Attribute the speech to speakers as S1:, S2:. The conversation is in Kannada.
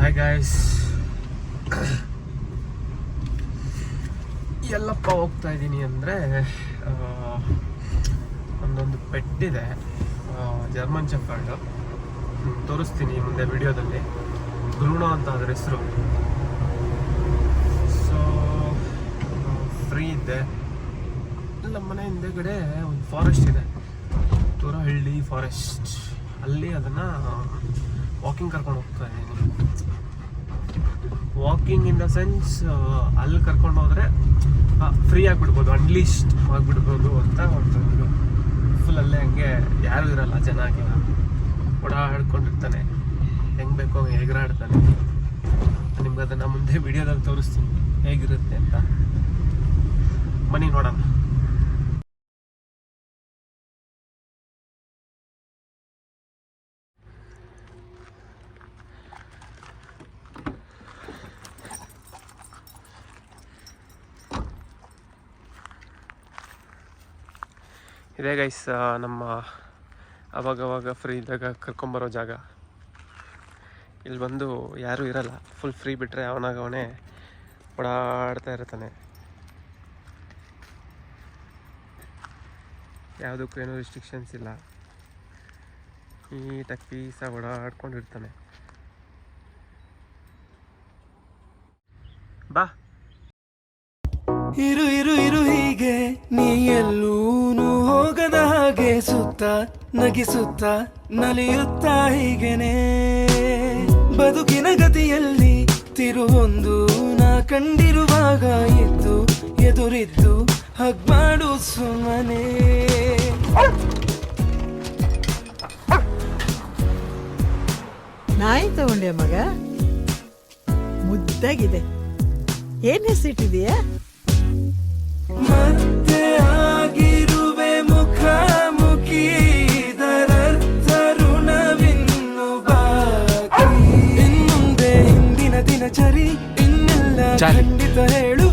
S1: ಹಾಯ್ ಗಾಯ್ಸ್, ಎಲ್ಲಪ್ಪ ಹೋಗ್ತಾ ಇದ್ದೀನಿ ಅಂದರೆ ಒಂದೊಂದು ಪೆಟ್ಟಿದೆ, ಜರ್ಮನ್ ಶೆಫರ್ಡ್. ತೋರಿಸ್ತೀನಿ ಮುಂದೆ ವಿಡಿಯೋದಲ್ಲಿ. ಬ್ರೂನೋ ಅಂತ ಅದರ ಹೆಸರು. ಸೊ ಫ್ರೀ ಇದೆ. ನಮ್ಮ ಮನೆ ಹಿಂದೆಗಡೆ ಒಂದು ಫಾರೆಸ್ಟ್ ಇದೆ, ತೂರಹಳ್ಳಿ ಫಾರೆಸ್ಟ್. ಅಲ್ಲಿ ಅದನ್ನು ವಾಕಿಂಗ್ ಕರ್ಕೊಂಡು ಹೋಗ್ತಾ ಇದ್ದೀನಿ. ವಾಕಿಂಗ್ ಇನ್ ದ ಸೆನ್ಸ್ ಅಲ್ಲಿ ಕರ್ಕೊಂಡು ಹೋದರೆ ಫ್ರೀ ಆಗಿಬಿಡ್ಬೋದು, ಅನ್ಲೀಸ್ಟ್ ಆಗಿಬಿಡ್ಬೋದು ಅಂತ ಒಂದು ಫುಲ್ ಅಲ್ಲೇ ಹಂಗೆ ಯಾರು ಇರಲ್ಲ, ಚೆನ್ನಾಗಿ ಓಡಾಡ್ಕೊಂಡಿರ್ತಾನೆ, ಹೆಂಗೆ ಬೇಕೋ ಹಂಗೆ ಎಗರಾಡ್ತಾನೆ. ನಿಮ್ಗೆ ಅದನ್ನು ಮುಂದೆ ವಿಡಿಯೋದಲ್ಲಿ ತೋರಿಸ್ತೀನಿ ಹೇಗಿರುತ್ತೆ ಅಂತ. ಬನ್ನಿ ನೋಡೋಣ. ಇದೇ ಗೈಸ್ ನಮ್ಮ ಅವಾಗವಾಗ ಫ್ರೀ ಇದ್ದಾಗ ಕರ್ಕೊಂಬರೋ ಜಾಗ. ಇಲ್ಲಿ ಬಂದು ಯಾರೂ ಇರಲ್ಲ, ಫುಲ್ ಫ್ರೀ ಬಿಟ್ಟರೆ ಅವನಾಗವನೇ ಓಡಾಡ್ತಾ ಇರ್ತಾನೆ. ಯಾವುದಕ್ಕೂ ಏನೂ ರಿಸ್ಟ್ರಿಕ್ಷನ್ಸ್ ಇಲ್ಲ, ನೀಟಾಗಿ ಪೀಸಾಗಿ ಓಡಾಡ್ಕೊಂಡಿರ್ತಾನೆ. ಬಾ
S2: ಇರು ಇರು ಇರು ಹೀಗೆ ನೀ ಎಲ್ಲೂನು ಹೋಗದ ಹಾಗೆ ಸುತ್ತ ನಗಿಸುತ್ತ ನಲಿಯುತ್ತಾ ಹೀಗೆನೆ ಬದುಕಿನ ಗತಿಯಲ್ಲಿ ತಿರುವೊಂದು ನಾ ಕಂಡಿರುವಾಗ ಎದ್ದು ಎದುರಿದ್ದು ಹಗ್ ಮಾಡು ಸುಮ್ಮನೆ.
S3: ನಾಯಿ ತಗೊಂಡೆ ಮಗ, ಮುದ್ದಾಗಿದೆ. ಏನ್ ಹೆಸರಿಟ್ಟಿದೀಯ?
S2: ಮತ್ತೆ ಆಗಿರುವೆ ಮುಖಾಮುಖಿ, ಇದರರ್ಥ ಋಣವಿನ್ನು ಬಾಕಿ. ಇನ್ನುಂದೆ ಹಿಂದಿನ ದಿನಚರಿ ಇನ್ನೆಲ್ಲ ಖಂಡಿತ ಹೇಳು